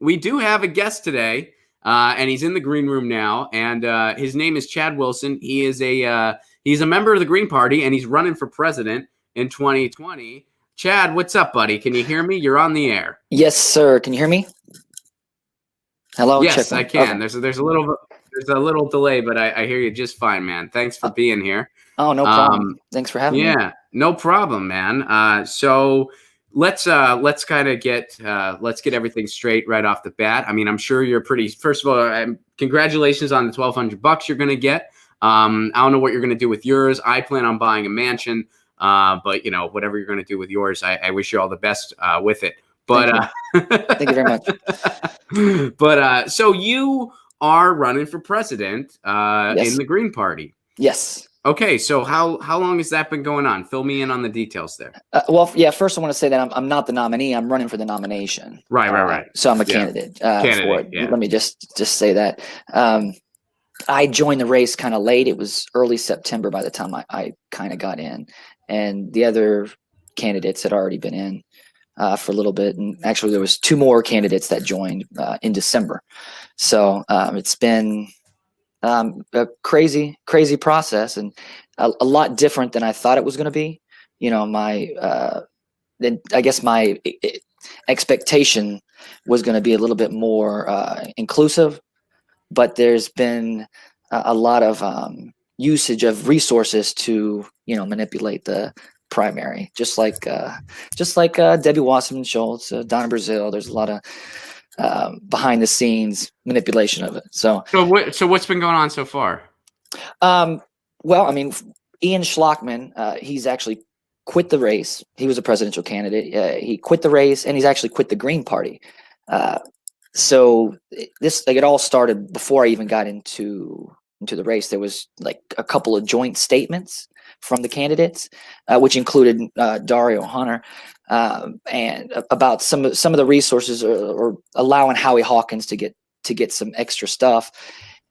we do have a guest today, and he's in the green room now, and his name is Chad Wilson. He is he's a member of the Green Party, and he's running for president in 2020. Chad, what's up, buddy? Can you hear me? You're on the air. Yes, sir. Can you hear me? Hello. Yes, I can. Okay. There's a little delay, but I hear you just fine, man. Thanks for being here. Oh, no problem. Thanks for having me. Yeah, no problem, man. So let's kind of get everything straight right off the bat. I mean, I'm sure you're pretty. First of all, congratulations on the $1,200 you're going to get. I don't know what you're going to do with yours. I plan on buying a mansion, but whatever you're going to do with yours, I wish you all the best with it. But thank you very much. But so you are running for president Yes. in the Green Party. Yes. Okay, so how long has that been going on? Fill me in on the details there. Well, yeah. First, I want to say that I'm not the nominee. I'm running for the nomination. Right. So I'm a candidate. For it. Yeah. Let me just say that. I joined the race kind of late. It was early September by the time I kind of got in, and the other candidates had already been in for a little bit. And actually, there was 2 more candidates that joined in December. So it's been a crazy process, and a lot different than I thought it was going to be. I guess my expectation was going to be a little bit more inclusive, but there's been a lot of usage of resources to manipulate the primary, just like Debbie Wasserman Schultz, Donna Brazile. There's a lot of behind the scenes manipulation of it. So what's been going on so far? Well, I mean, Ian Schlockman, he's actually quit the race. He was a presidential candidate. He quit the race, and he's actually quit the Green Party. So it all started before I even got into the race. There was like a couple of joint statements from the candidates, which included Dario Hunter, and about some of the resources or allowing Howie Hawkins to get some extra stuff.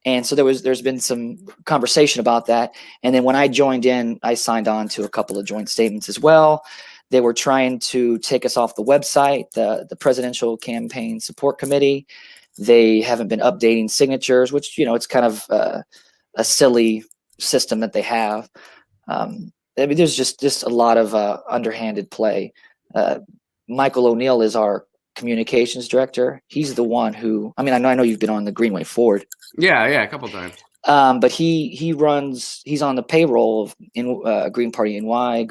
And so there's been some conversation about that. And then when I joined in, I signed on to a couple of joint statements as well. They were trying to take us off the website, the Presidential Campaign Support Committee. They haven't been updating signatures, which, it's kind of a silly system that they have. I mean, there's just a lot of underhanded play. Michael O'Neill is our communications director. He's the one who, I mean, I know you've been on the Greenway Forward. Yeah, a couple times. But he's on the payroll of Green Party NY,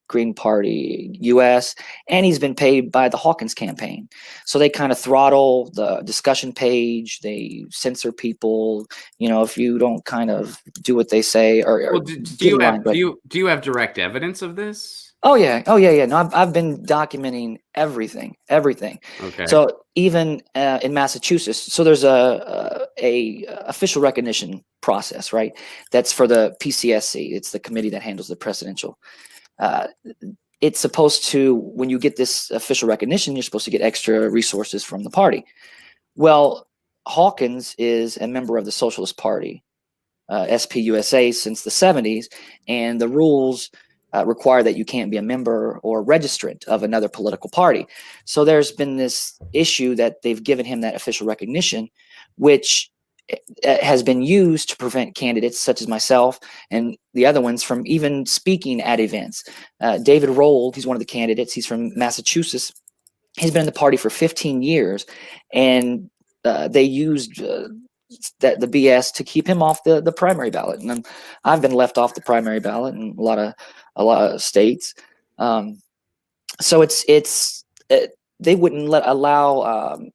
Green Party US, and he's been paid by the Hawkins campaign. So they kind of throttle the discussion page. They censor people, if you don't kind of do what they say. Or do you have direct evidence of this? Oh yeah. No, I've been documenting everything. Okay. So even in Massachusetts, so there's a official recognition process, right? That's for the PCSC. It's the committee that handles the presidential. It's supposed to, when you get this official recognition, you're supposed to get extra resources from the party. Well, Hawkins is a member of the Socialist Party, SPUSA, since the 70s, and the rules require that you can't be a member or registrant of another political party. So there's been this issue that they've given him that official recognition, which has been used to prevent candidates such as myself and the other ones from even speaking at events. David Rold, he's one of the candidates. He's from Massachusetts. He's been in the party for 15 years, and they used the BS to keep him off the primary ballot. And I've been left off the primary ballot in a lot of states. So they wouldn't allow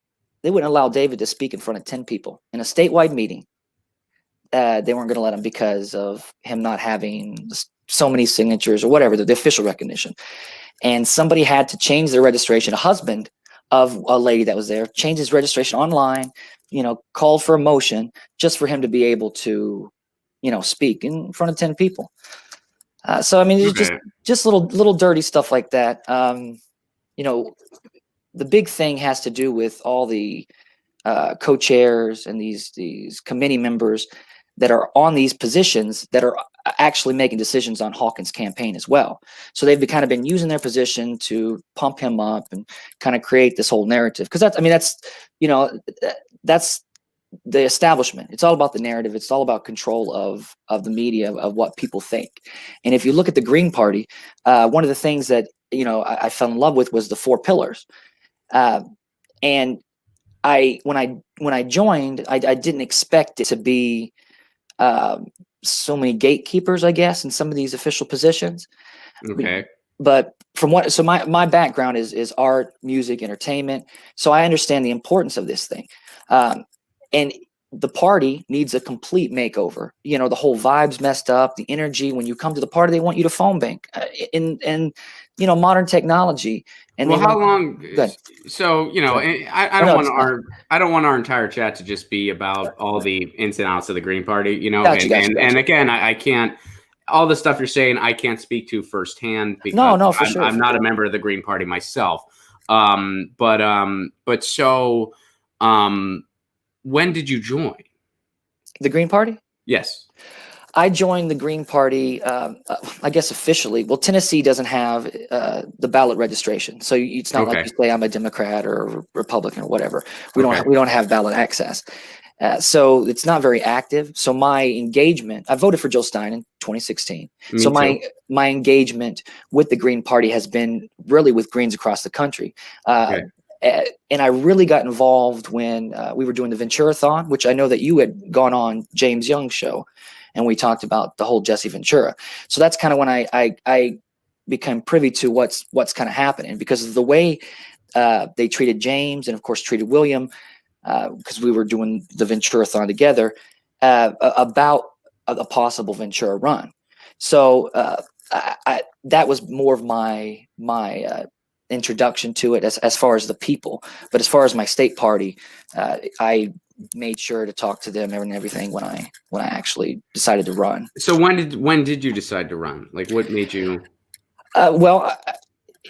David to speak in front of 10 people in a statewide meeting. They weren't going to let him because of him not having so many signatures or whatever, the official recognition. And somebody had to change their registration. A husband of a lady that was there changed his registration online, called for a motion just for him to be able to, speak in front of 10 people. So, I mean, it's just little dirty stuff like that. The big thing has to do with all the co-chairs and these committee members that are on these positions that are actually making decisions on Hawkins' campaign as well. So they've kind of been using their position to pump him up and kind of create this whole narrative. Because that's the establishment. It's all about the narrative. It's all about control of the media, of what people think. And if you look at the Green Party, one of the things that I fell in love with was the 4 pillars. And when I joined, I didn't expect it to be so many gatekeepers, I guess, in some of these official positions. Okay. But my background is art, music, entertainment. So I understand the importance of this thing. And the party needs a complete makeover. The whole vibe's messed up, the energy. When you come to the party, they want you to phone bank in modern technology. And well, how long? Good. So I don't want our entire chat to just be about all the ins and outs of the Green Party. Gotcha. And again, I can't. All the stuff you're saying, I can't speak to firsthand because no, for sure. I'm not a member of the Green Party myself. But so, when did you join the Green Party? Yes. I joined the Green Party, I guess officially. Well, Tennessee doesn't have the ballot registration, so it's not like you say I'm a Democrat or a Republican or whatever. We don't have ballot access, so it's not very active. So my engagement, I voted for Joe Stein in 2016. Me so too. my engagement with the Green Party has been really with Greens across the country. And I really got involved when we were doing the Ventura-thon, which I know that you had gone on James Young's show, and we talked about the whole Jesse Ventura. So that's kind of when I became privy to what's kind of happening, because of the way they treated James and of course treated William, because we were doing the Ventura-thon together about a possible Ventura run. So that was more of my introduction to it as far as the people. But as far as my state party, I made sure to talk to them and everything when I actually decided to run. So when did you decide to run? Like, what made you? Well,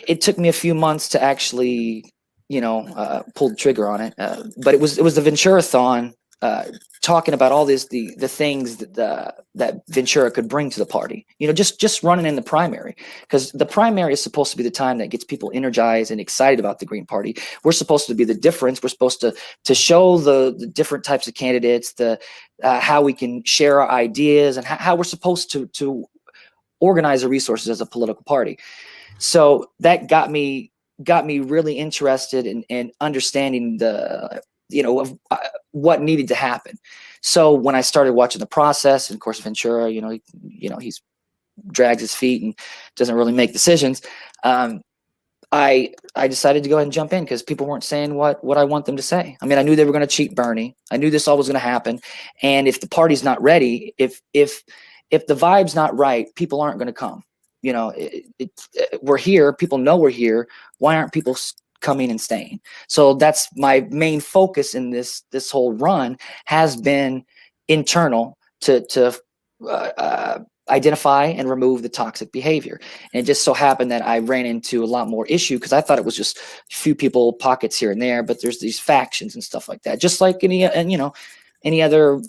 it took me a few months to actually pull the trigger on it. But it was the Ventura-thon, talking about all the things that Ventura could bring to the party. Just running in the primary, because the primary is supposed to be the time that gets people energized and excited about the Green Party. We're supposed to be the difference. We're supposed to show the different types of candidates, how we can share our ideas, and how we're supposed to organize the resources as a political party. So that got me really interested in understanding of what needed to happen. So when I started watching the process, and of course Ventura, he's drags his feet and doesn't really make decisions. I decided to go ahead and jump in because people weren't saying what I want them to say. I mean, I knew they were going to cheat Bernie. I knew this all was going to happen. And if the party's not ready, if the vibe's not right, people aren't going to come. We're here. People know we're here. Why aren't people coming and staying? So that's my main focus in this whole run, has been internal to identify and remove the toxic behavior. And it just so happened that I ran into a lot more issue, because I thought it was just a few people, pockets here and there, but there's these factions and stuff like that, just like any other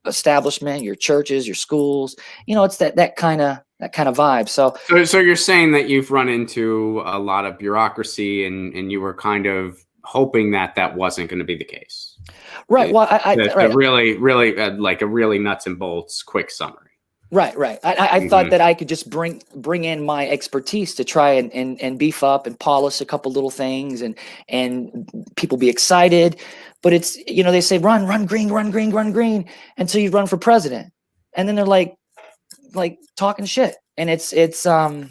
establishment, your churches, your schools. It's that kind of vibe. So you're saying that you've run into a lot of bureaucracy, and you were kind of hoping that wasn't going to be the case, right? Well, really like a really nuts and bolts quick summary. Right. I thought that I could just bring in my expertise to try and beef up and polish a couple little things, and people be excited. But it's, they say run green until you run for president, and then they're like talking shit. And it's the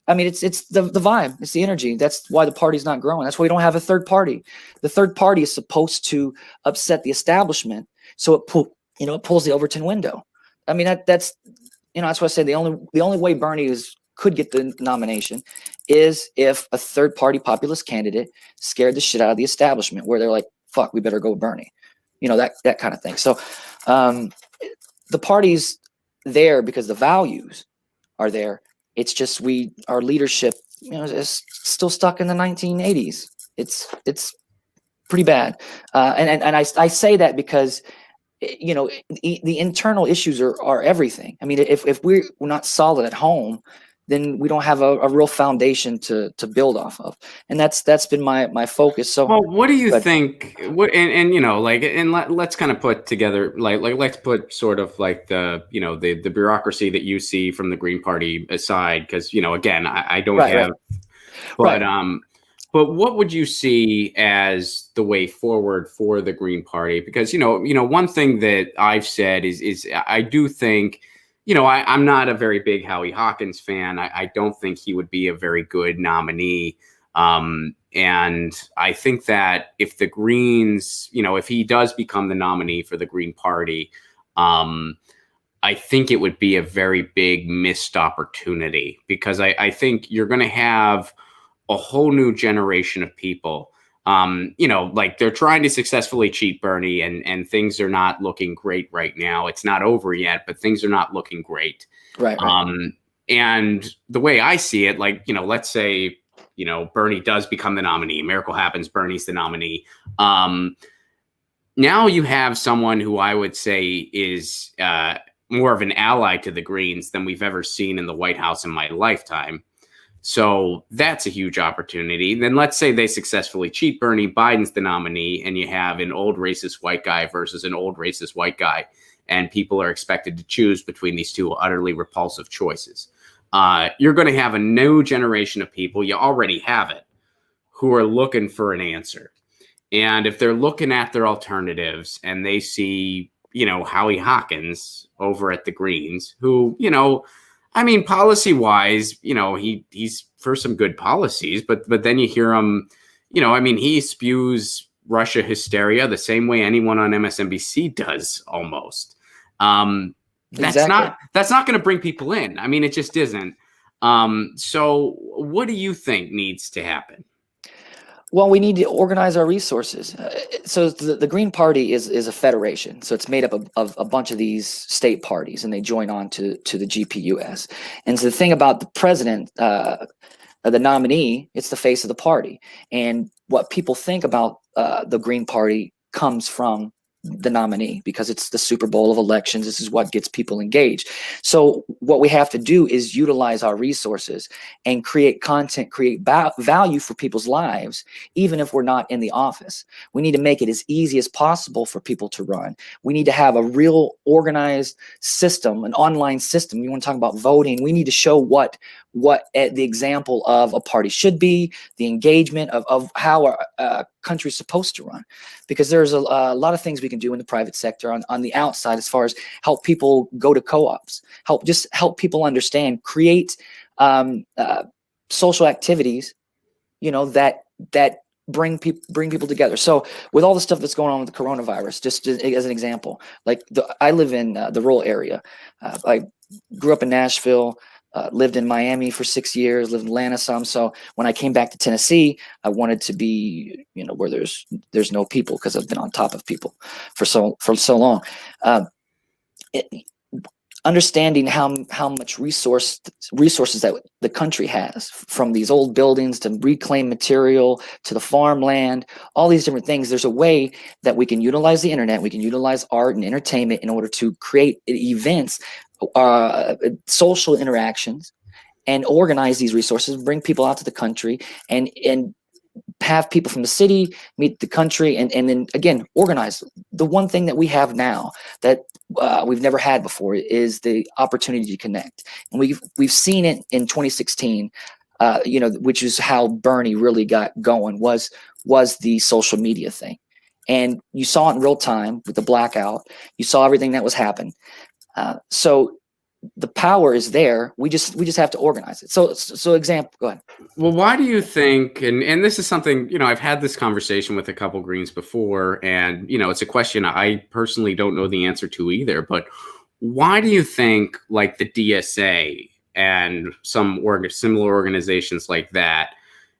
vibe, it's the energy. That's why the party's not growing. That's why we don't have a third party. The third party is supposed to upset the establishment, so it pulls the Overton window. I mean, that's why I say the only way Bernie could get the nomination is if a third party populist candidate scared the shit out of the establishment, where they're like, fuck, we better go with Bernie. That kind of thing. So the party's there because the values are there. It's just our leadership is still stuck in the 1980s. It's pretty bad. And I say that because the internal issues are everything. I mean, if we're not solid at home, then we don't have a real foundation to build off of. And that's been my focus. So, well, what do you think? What and like, and let's kind of put together like let's put sort of like the the bureaucracy that you see from the Green Party aside, because again, I don't have, but but what would you see as the way forward for the Green Party? Because one thing that I've said is I do think. I'm not a very big Howie Hawkins fan. I don't think he would be a very good nominee. And I think that if the Greens, if he does become the nominee for the Green Party, I think it would be a very big missed opportunity, because I think you're going to have a whole new generation of people. Like they're trying to successfully cheat Bernie, and things are not looking great right now. It's not over yet, but things are not looking great. Right. And the way I see it, like, let's say, Bernie does become the nominee, miracle happens, Bernie's the nominee. Now you have someone who I would say is more of an ally to the Greens than we've ever seen in the White House in my lifetime. So that's a huge opportunity. Then let's say they successfully cheat Bernie, Biden's the nominee, and you have an old racist white guy versus an old racist white guy, and people are expected to choose between these two utterly repulsive choices. You're going to have a new generation of people, you already have it, who are looking for an answer. And if they're looking at their alternatives and they see, Howie Hawkins over at the Greens, who, I mean, policy-wise, he's for some good policies, but then you hear him, I mean, he spews Russia hysteria the same way anyone on MSNBC does almost. That's not going to bring people in. I mean, it just isn't. So what do you think needs to happen? Well, we need to organize our resources. So the Green Party is a federation. So it's made up of a bunch of these state parties, and they join on to the GPUS. And so the thing about the president, the nominee, it's the face of the party. And what people think about the Green Party comes from the nominee, because it's the Super Bowl of elections. This is what gets people engaged. So what we have to do is utilize our resources and create content, create value for people's lives, even if we're not in the office. We need to make it as easy as possible for people to run. We need to have a real organized system, an online system. You want to talk about voting, we need to show what the example of a party should be, the engagement of how a country's supposed to run. Because there's a lot of things we can do in the private sector on the outside, as far as help people go to co-ops, help people understand, create social activities, that bring people together. So with all the stuff that's going on with the coronavirus, just as an example, like I live in the rural area. I grew up in Nashville. Lived in Miami for 6 years, lived in Atlanta some. So when I came back to Tennessee, I wanted to be, where there's no people, because I've been on top of people for so long. Understanding how much resources that the country has, from these old buildings to reclaimed material to the farmland, all these different things. There's a way that we can utilize the internet, we can utilize art and entertainment in order to create events, social interactions, and organize these resources, bring people out to the country, and have people from the city meet the country, and then again organize. The one thing that we have now that we've never had before is the opportunity to connect, and we've seen it in 2016. Which is how Bernie really got going, was the social media thing, and you saw it in real time with the blackout. You saw everything that was happening. So the power is there. We just have to organize it. So example, go ahead. Well, why do you think, and this is something, I've had this conversation with a couple Greens before, and, it's a question I personally don't know the answer to either, but why do you think, like, the DSA and some similar organizations like that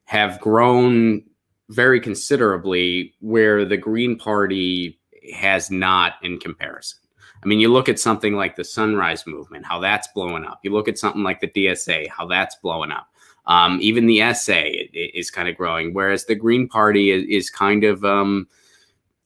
have grown very considerably, where the Green Party has not in comparison? I mean, you look at something like the Sunrise Movement, how that's blowing up. You look at something like the DSA, how that's blowing up. Even the SA is kind of growing, whereas the Green Party is kind of,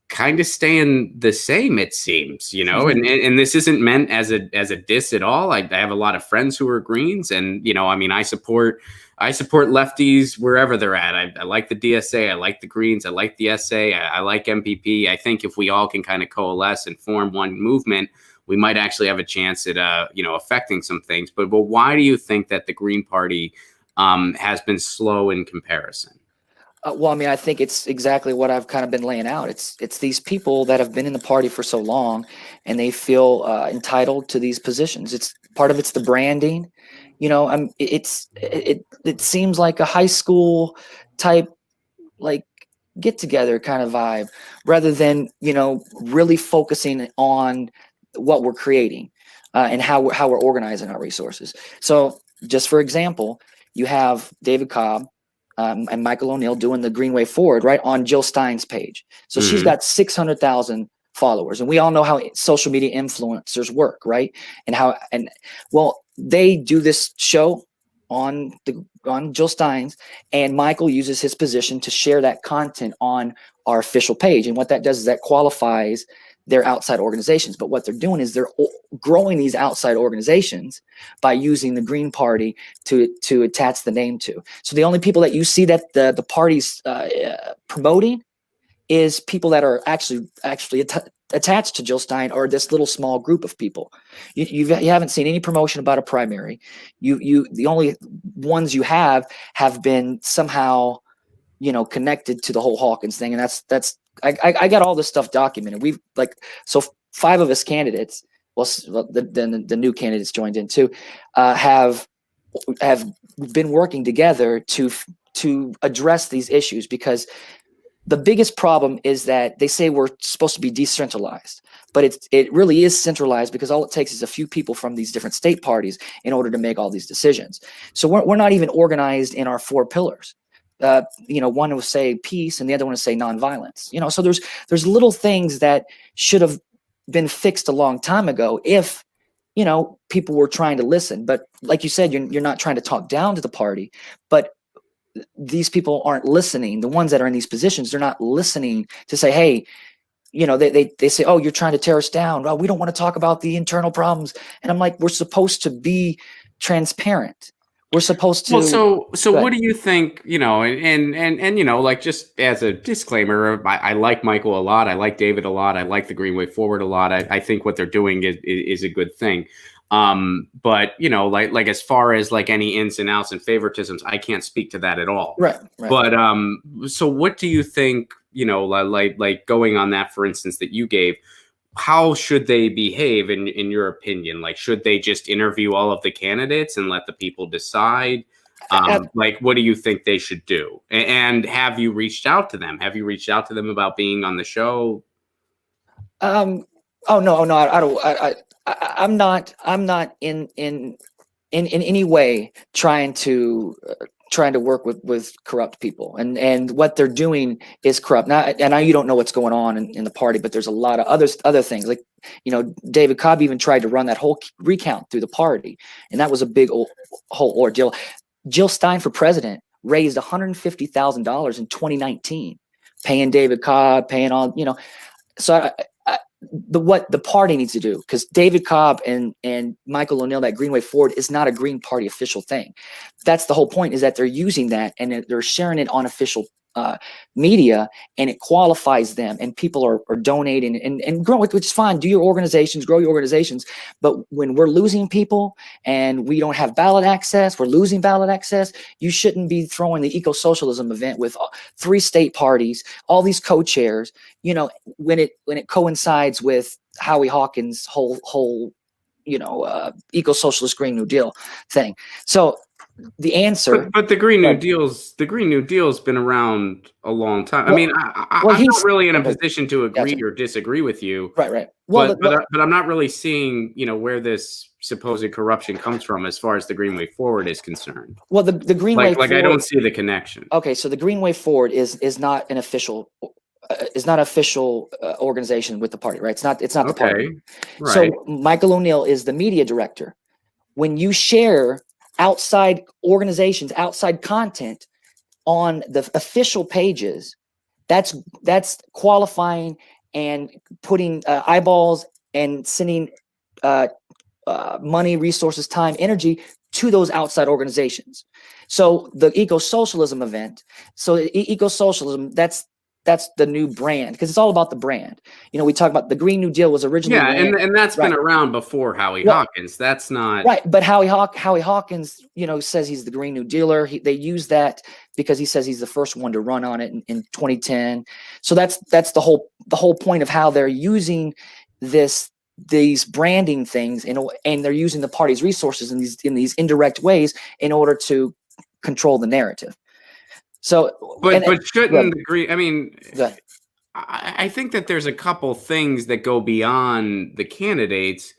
kind of staying the same, it seems, you know, and this isn't meant as a diss at all. I have a lot of friends who are Greens, and, you know, I mean, I support lefties wherever they're at. I like the DSA. I like the Greens. I like the SA. I like MPP. I think if we all can kind of coalesce and form one movement, we might actually have a chance at, you know, affecting some things. But why do you think that the Green Party has been slow in comparison? Well, I mean, I think it's exactly what I've kind of been laying out. It's these people that have been in the party for so long, and they feel entitled to these positions. It's part of it's the branding, you know. It seems like a high school type, like, get together kind of vibe, rather than, you know, really focusing on what we're creating and how we're organizing our resources. So, just for example, you have David Cobb and Michael O'Neill doing the Green Way Forward right on Jill Stein's page. So she's got 600,000 followers, and we all know how social media influencers work, right? Well, they do this show on Jill Stein's, and Michael uses his position to share that content on our official page. And what that does is that qualifies their outside organizations. But what they're doing is they're growing these outside organizations by using the Green Party to attach the name to. So the only people that you see that the party's promoting is people that are actually attached to Jill Stein, or this little small group of people. You haven't seen any promotion about a primary. The only ones you have been somehow, you know, connected to the whole Hawkins thing, and that's I got all this stuff documented. We've so 5 of us candidates, well, the new candidates joined in too, have been working together to address these issues, because the biggest problem is that they say we're supposed to be decentralized, but it really is centralized, because all it takes is a few people from these different state parties in order to make all these decisions. So we're not even organized in our 4 pillars. You know, one will say peace and the other one will say nonviolence. You know, so there's little things that should have been fixed a long time ago if, you know, people were trying to listen. But like you said, you're not trying to talk down to the party, but these people aren't listening. The ones that are in these positions, they're not listening to say, hey, you know, they say, oh, you're trying to tear us down. Well, we don't want to talk about the internal problems. And I'm like, we're supposed to be transparent. We're supposed to. Well, so what do you think, you know, and you know, like, just as a disclaimer, I like Michael a lot. I like David a lot. I like the Green Way Forward a lot. I think what they're doing is a good thing. But, you know, like as far as like any ins and outs and favoritisms, I can't speak to that at all. Right. But so what do you think, you know, like going on that, for instance, that you gave, how should they behave in your opinion? Like, should they just interview all of the candidates and let the people decide? Like, what do you think they should do? And have you reached out to them? Have you reached out to them about being on the show? Oh no, I don't. I'm not in any way trying to work with corrupt people, and what they're doing is corrupt. Now, and I know you don't know what's going on in the party, but there's a lot of other things. Like, you know, David Cobb even tried to run that whole recount through the party, and that was a big whole ordeal. Jill Stein for president raised $150,000 in 2019, paying David Cobb, paying all, you know. So what the party needs to do, because David Cobb and Michael O'Neill, that Green Way Forward, is not a Green Party official thing. That's the whole point, is that they're using that and they're sharing it on official media, and it qualifies them, and people are donating and growing, which is fine. Do your organizations, grow your organizations. But when we're losing people and we don't have ballot access, we're losing ballot access, you shouldn't be throwing the eco-socialism event with 3 state parties, all these co-chairs, you know, when it coincides with Howie Hawkins' whole you know, eco-socialist Green New Deal thing. So the answer, but the Green New Deal's been around a long time. Well, I mean, I'm not really in a position to agree or disagree with you. Right. Well, but I'm not really seeing, you know, where this supposed corruption comes from as far as the Green Way Forward is concerned. Well, the Green Way Forward, I don't see the connection. Okay, so the Green Way Forward is not an official organization with the party, right? It's not the party. Right. So Michael O'Neill is the media director. When you share outside organizations, outside content on the official pages, that's qualifying and putting eyeballs and sending money, resources, time, energy to those outside organizations. So the eco-socialism event, so eco-socialism, that's the new brand, because it's all about the brand. You know, we talk about the Green New Deal was originally and that's right. been around before Howie Well, Hawkins. That's not right. But Howie Hawkins, you know, says he's the Green New Dealer. They use that because he says he's the first one to run on it in 2010. So that's the whole point of how they're using these branding things, and they're using the party's resources in these indirect ways in order to control the narrative. So, but shouldn't the Green? I mean, good. I think that there's a couple things that go beyond the candidates,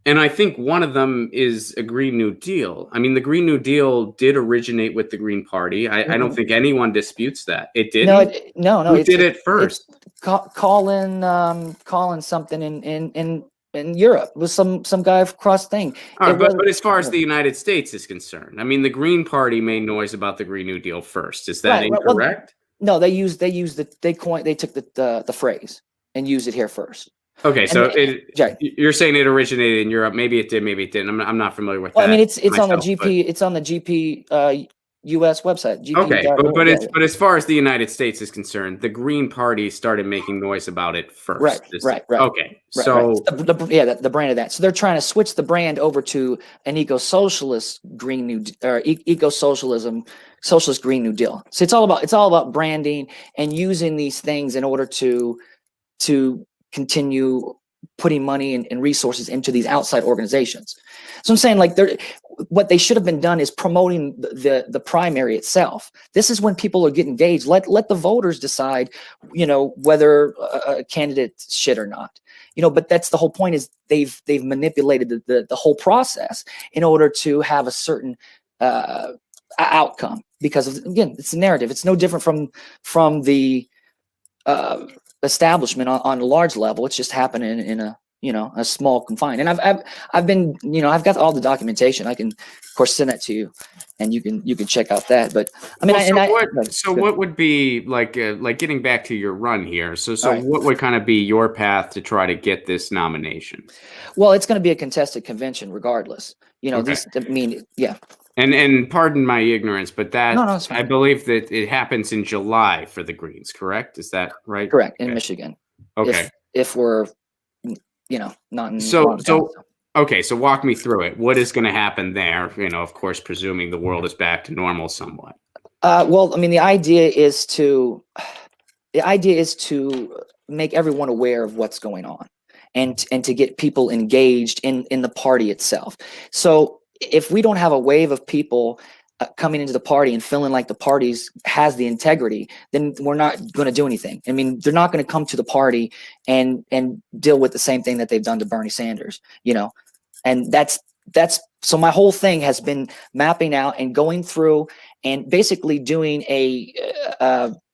and I think one of them is a Green New Deal. I mean, the Green New Deal did originate with the Green Party. I don't think anyone disputes that. It didn't. No. Who did it first? Calling something in Europe with some guy across thing. All right, but as far as the United States is concerned, I mean, the Green Party made noise about the Green New Deal first. Is that incorrect? Well, no, they took the phrase and used it here first. Okay, so you're saying it originated in Europe. Maybe it did, maybe it didn't. I'm not familiar with that. I mean, it's on the GP. It's on the GP U.S. website. GP. Okay, but as far as the United States is concerned, the Green Party started making noise about it first. Right. Okay, so the brand of that. So they're trying to switch the brand over to an eco-socialist Green New or eco-socialism, socialist Green New Deal. So it's all about branding and using these things in order to continue putting money and resources into these outside organizations. So I'm saying, like, what they should have been done is promoting the primary itself. This is when people are getting engaged. Let the voters decide, you know, whether a candidate's shit or not. You know, but that's the whole point, is they've manipulated the whole process in order to have a certain outcome, because again, it's a narrative. It's no different from the establishment on a large level. It's just happening in a small confined. And I've been, you know, I've got all the documentation. I can of course send that to you, and you can check out that. But I mean, what would be like getting back to your run here? So right. What would kind of be your path to try to get this nomination? Well, it's going to be a contested convention regardless. You know, yeah. And pardon my ignorance, but that no, I believe that it happens in July for the Greens, correct? Is that right? Correct, in Michigan. Okay. If we're, you know, not in okay, so walk me through it. What is going to happen there? You know, of course, presuming the world is back to normal somewhat. Well, I mean, the idea is to make everyone aware of what's going on, and to get people engaged in the party itself. So if we don't have a wave of people coming into the party and feeling like the party has the integrity, then we're not going to do anything. I mean, they're not going to come to the party and deal with the same thing that they've done to Bernie Sanders, you know. And that's so my whole thing has been mapping out and going through and basically doing a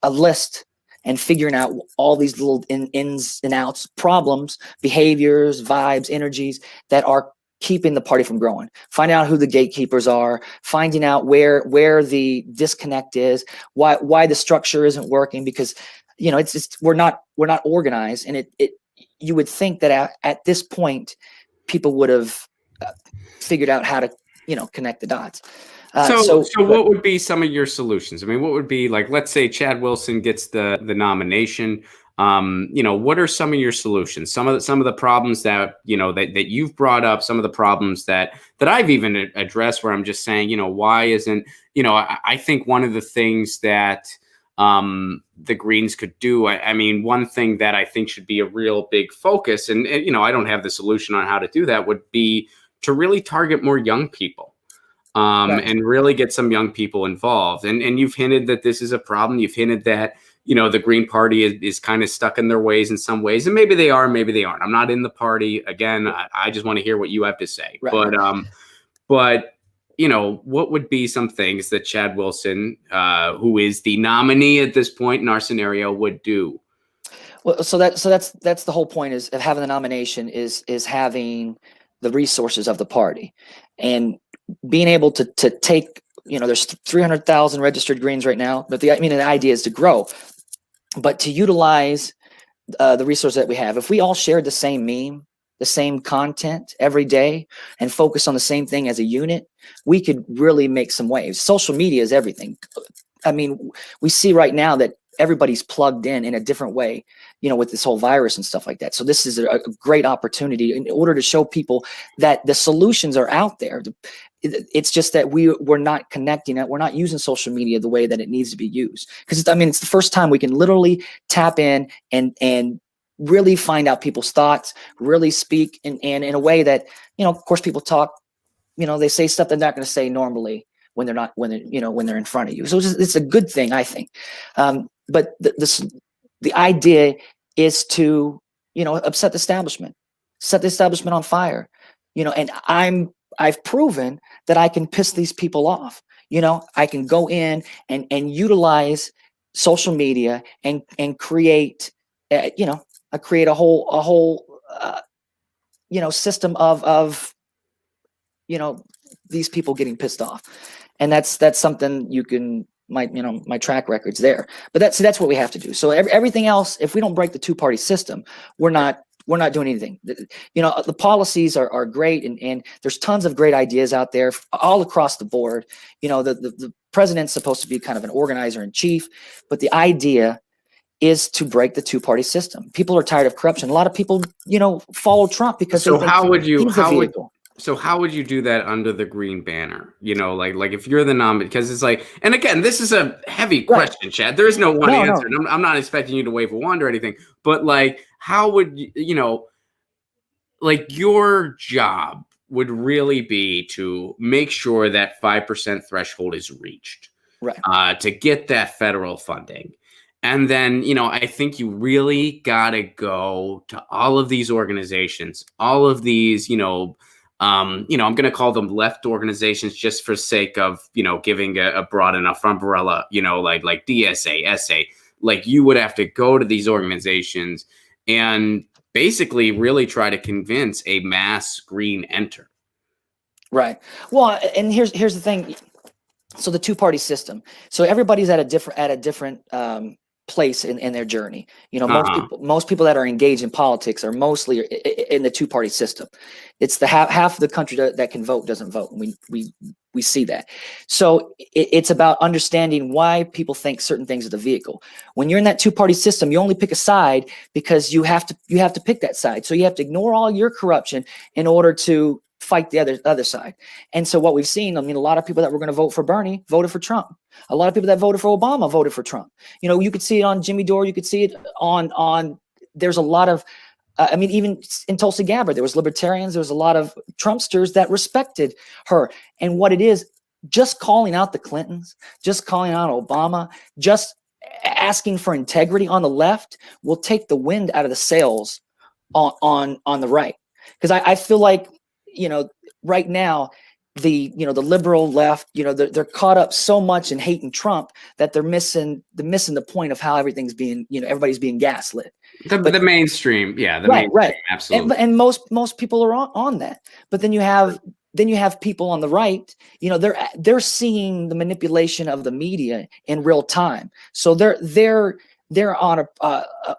list and figuring out all these little ins and outs, problems, behaviors, vibes, energies that are keeping the party from growing. Finding out who the gatekeepers are, finding out where the disconnect is, why the structure isn't working, because, you know, it's just we're not organized, and it you would think that at this point people would have figured out how to, you know, connect the dots. So what would be some of your solutions? I mean, what would be, like, let's say Chad Wilson gets the nomination. You know, what are some of your solutions? Some of the problems that, you know, that you've brought up, some of the problems that I've even addressed, where I'm just saying, you know, why isn't, you know, I think one of the things that the Greens could do, I mean, one thing that I think should be a real big focus, and you know, I don't have the solution on how to do that, would be to really target more young people. Right. And really get some young people involved. And you've hinted that this is a problem. You've hinted that, you know, the Green Party is kind of stuck in their ways in some ways, and maybe they are, maybe they aren't. I'm not in the party. Again, I just want to hear what you have to say. Right. But you know, what would be some things that Chad Wilson, who is the nominee at this point in our scenario, would do? Well, so that's the whole point is of having the nomination is having the resources of the party and being able to take, you know, there's 300,000 registered Greens right now, but the idea is to grow, but to utilize the resource that we have, if we all shared the same meme, the same content every day, and focus on the same thing as a unit, we could really make some waves. Social media is everything. I mean, we see right now that everybody's plugged in a different way, with this whole virus and stuff like that. So this is a great opportunity in order to show people that the solutions are out there. It's just that we're not connecting it. We're not using social media the way that it needs to be used. Because it's the first time we can literally tap in and really find out people's thoughts, really speak and in a way that, of course people talk, they say stuff they're not going to say normally when they're in front of you. So it's a good thing, I think. But the idea is to, upset the establishment, set the establishment on fire, and I've proven that I can piss these people off. I can go in and utilize social media and create, I create a whole system of these people getting pissed off. And that's something you can, my track record's there, but that's what we have to do. So everything else, if we don't break the two-party system, we're not doing anything. The policies are great, and there's tons of great ideas out there all across the board. The president's supposed to be kind of an organizer in chief, but the idea is to break the two-party system. People are tired of corruption. A lot of people, follow Trump because so how would you do that under the green banner? Like if you're the nominee, because it's like, and again, this is a heavy question, Chad. There is no one answer. No. I'm not expecting you to wave a wand or anything, but like, how would like your job would really be to make sure that 5% threshold is reached, right? To get that federal funding. And then, I think you really got to go to all of these organizations, all of these, I'm going to call them left organizations just for sake of, giving a broad enough umbrella, like DSA, SA. Like you would have to go to these organizations and basically really try to convince a mass green enter. Right. Well, and here's the thing. So the two-party system. So everybody's at a different place in their journey. Most people that are engaged in politics are mostly in the two-party system. It's the half of the country that can vote doesn't vote. We see that. So it's about understanding why people think certain things are the vehicle. When you're in that two-party system, you only pick a side because you have to pick that side. So you have to ignore all your corruption in order to fight the other side. And so what we've seen, a lot of people that were going to vote for Bernie voted for Trump. A lot of people that voted for Obama voted for Trump. You could see it on Jimmy Dore. You could see it on there's a lot of, even in Tulsi Gabbard, there was libertarians. There was a lot of Trumpsters that respected her. And what it is, just calling out the Clintons, just calling out Obama, just asking for integrity on the left will take the wind out of the sails on the right. Because I feel like, right now, the liberal left, they're caught up so much in hating Trump that they're missing the point of how everything's being, everybody's being gaslit. The mainstream, yeah, right, mainstream, absolutely. And most people are on that. But then you have people on the right, they're seeing the manipulation of the media in real time. So they're on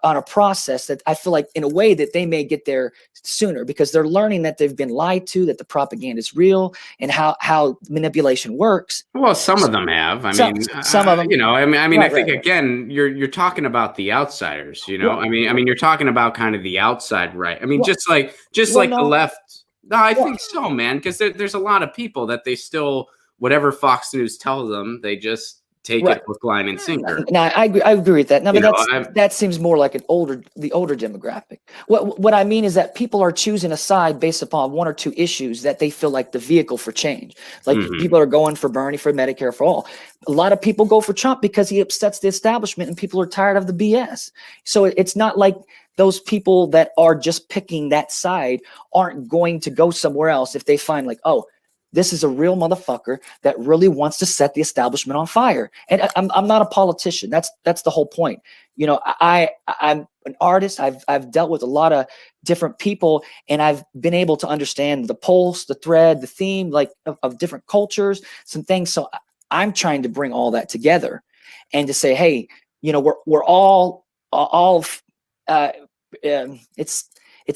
a process that I feel like in a way that they may get there sooner because they're learning that they've been lied to, that the propaganda is real and how manipulation works. Well, some of them have. Some of them. I think again, you're talking about the outsiders. You're talking about kind of the outside right. Just like the left. No, I think so, man. Because there's a lot of people that they still, whatever Fox News tells them, they just take it hook, line, and sinker. No, I agree with that. No, but that seems more like the older demographic. What I mean is that people are choosing a side based upon one or two issues that they feel like the vehicle for change. Like people are going for Bernie, for Medicare for all. A lot of people go for Trump because he upsets the establishment and people are tired of the BS. So it's not like those people that are just picking that side aren't going to go somewhere else if they find like, oh, this is a real motherfucker that really wants to set the establishment on fire. And I'm not a politician. That's the whole point. I'm an artist. I've dealt with a lot of different people, and I've been able to understand the pulse, the thread, the theme, like of different cultures, some things. So I'm trying to bring all that together, and to say, hey, we're all it's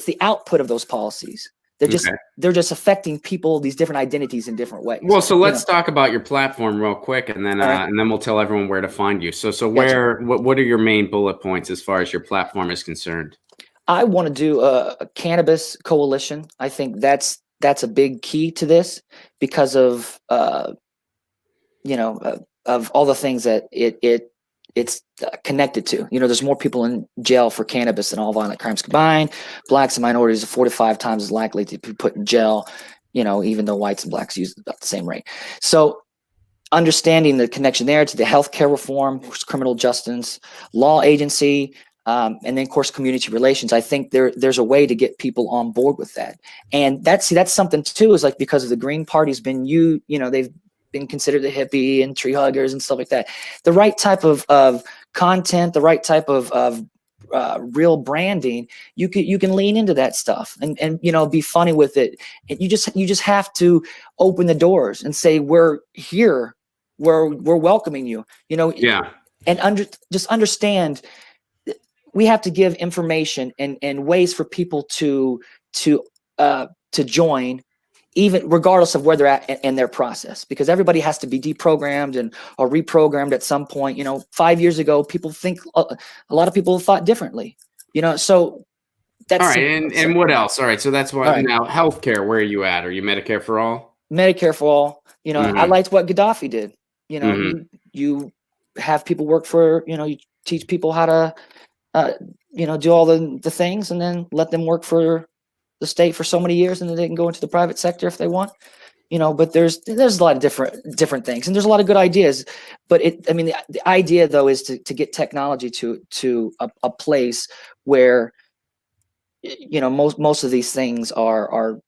the output of those policies. They're just affecting people, these different identities in different ways. Well, so let's talk about your platform real quick, and then we'll tell everyone where to find you. So Gotcha. what are your main bullet points as far as your platform is concerned? I want to do a cannabis coalition. I think that's a big key to this because of of all the things that it's connected to. There's more people in jail for cannabis than all violent crimes combined. Blacks and minorities are 4 to 5 times as likely to be put in jail, even though whites and blacks use about the same rate. So understanding the connection there to the healthcare reform, criminal justice, law agency, and then of course community relations. I think there's a way to get people on board with that. And that's something too, is like, because of the Green Party's been they've been considered a hippie and tree huggers and stuff like that. The right type of content, the right type of real branding, you can lean into that stuff and be funny with it. And you just have to open the doors and say, we're here, we're welcoming you. And just understand, we have to give information and ways for people to join, even regardless of where they're at in their process, because everybody has to be deprogrammed or reprogrammed at some point. 5 years ago, a lot of people thought differently, so that's all right. And what else? All right. So that's why now healthcare, where are you at? Are you Medicare for all? Medicare for all. I liked what Gaddafi did. You have people work for, you teach people how to, do all the things, and then let them work for the state for so many years, and then they can go into the private sector if they want, but there's a lot of different things, and there's a lot of good ideas, but the idea though is to get technology to a place where, most of these things are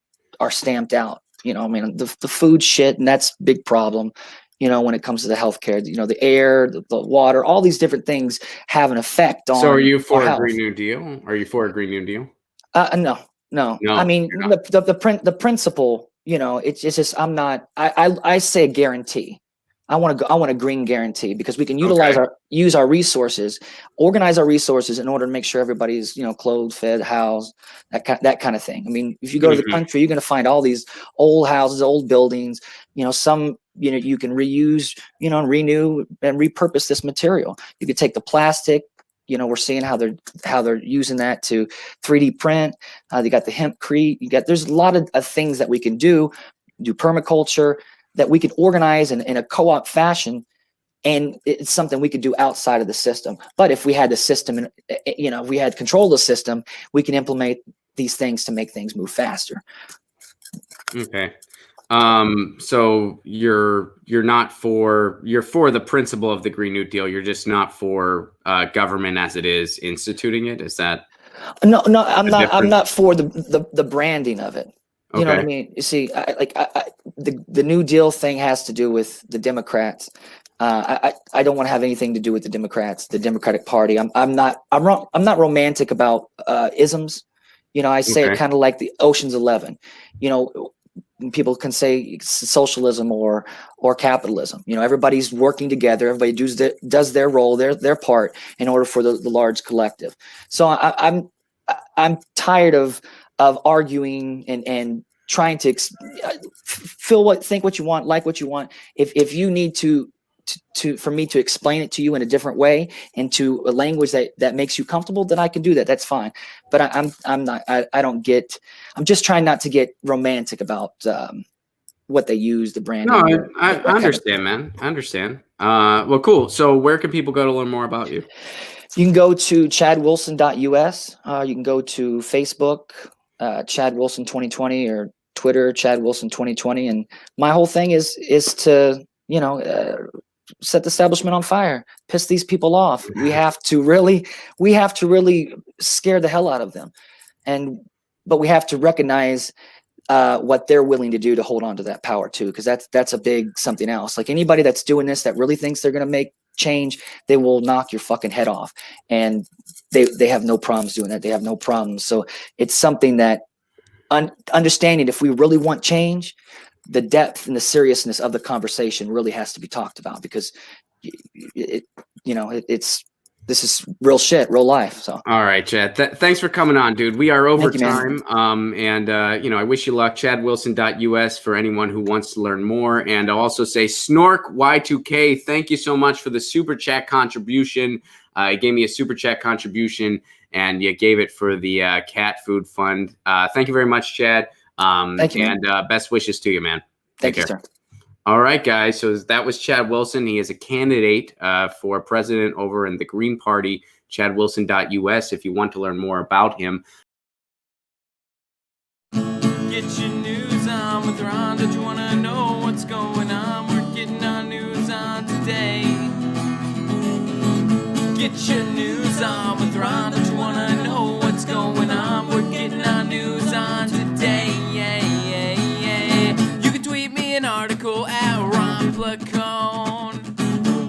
stamped out. The food shit, and that's a big problem. When it comes to the healthcare, the air, the water, all these different things have an effect on. So are you for a Green New Deal? Are you for a Green New Deal? No. I mean, the principle, it's just, I'm not, I say a guarantee. I want a green guarantee, because we can use our resources, organize our resources in order to make sure everybody's, clothed, fed, housed, that kind of thing. I mean, if you go to the country, you're going to find all these old houses, old buildings, some, you can reuse, and renew and repurpose this material. You could take the plastic. We're seeing how they're using that to 3D print. They got the hempcrete. There's a lot of things that we can do permaculture, that we can organize in a co-op fashion, and it's something we could do outside of the system. But if we had the system, and if we had control of the system, we can implement these things to make things move faster. Okay. So you're for the principle of the Green New Deal. You're just not for government as it is instituting it. Is that? No, I'm not for the branding of it. You know what I mean? You see, the New Deal thing has to do with the Democrats. I don't want to have anything to do with the Democrats, the Democratic Party. I'm not romantic about isms. I say it kind of like the Ocean's 11. People can say socialism or capitalism. Everybody's working together. Everybody does their role, their part in order for the large collective. So I'm tired of arguing and trying to think what you want, like what you want. If you need for me to explain it to you in a different way, into a language that makes you comfortable, then I can do that. That's fine. But I'm just trying not to get romantic about what they use, the brand. No, I understand, man. I understand. Well, cool. So where can people go to learn more about you? You can go to chadwilson.us. You can go to Facebook, Chad Wilson 2020, or Twitter, Chad Wilson 2020. And my whole thing is to, set the establishment on fire, piss these people off. We have to really scare the hell out of them. But we have to recognize what they're willing to do to hold on to that power too, because that's a big something else. Like, anybody that's doing this that really thinks they're going to make change, they will knock your fucking head off, and they have no problems doing that. They have no problems. So it's something that understanding, if we really want change, the depth and the seriousness of the conversation really has to be talked about, because it's this is real shit, real life. So all right, Chad. Thanks for coming on, dude. We are over Thank you, man. time. I wish you luck. ChadWilson.us for anyone who wants to learn more. And I'll also say Snork Y2K. Thank you so much for the super chat contribution. You gave me a super chat contribution, and you gave it for the cat food fund. Thank you very much, Chad. Thank you, and best wishes to you, man. Thank you, sir. All right, guys. So that was Chad Wilson. He is a candidate for president over in the Green Party. ChadWilson.us if you want to learn more about him. Get your news on with Ron. Don't you want to know what's going on? We're getting our news on today. Get your news on with Ron. Don't you want to know what's going on? We're getting our news on today. You can tweet me an article at Ron Placone.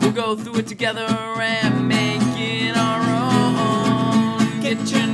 We'll go through it together and make it our own. Get your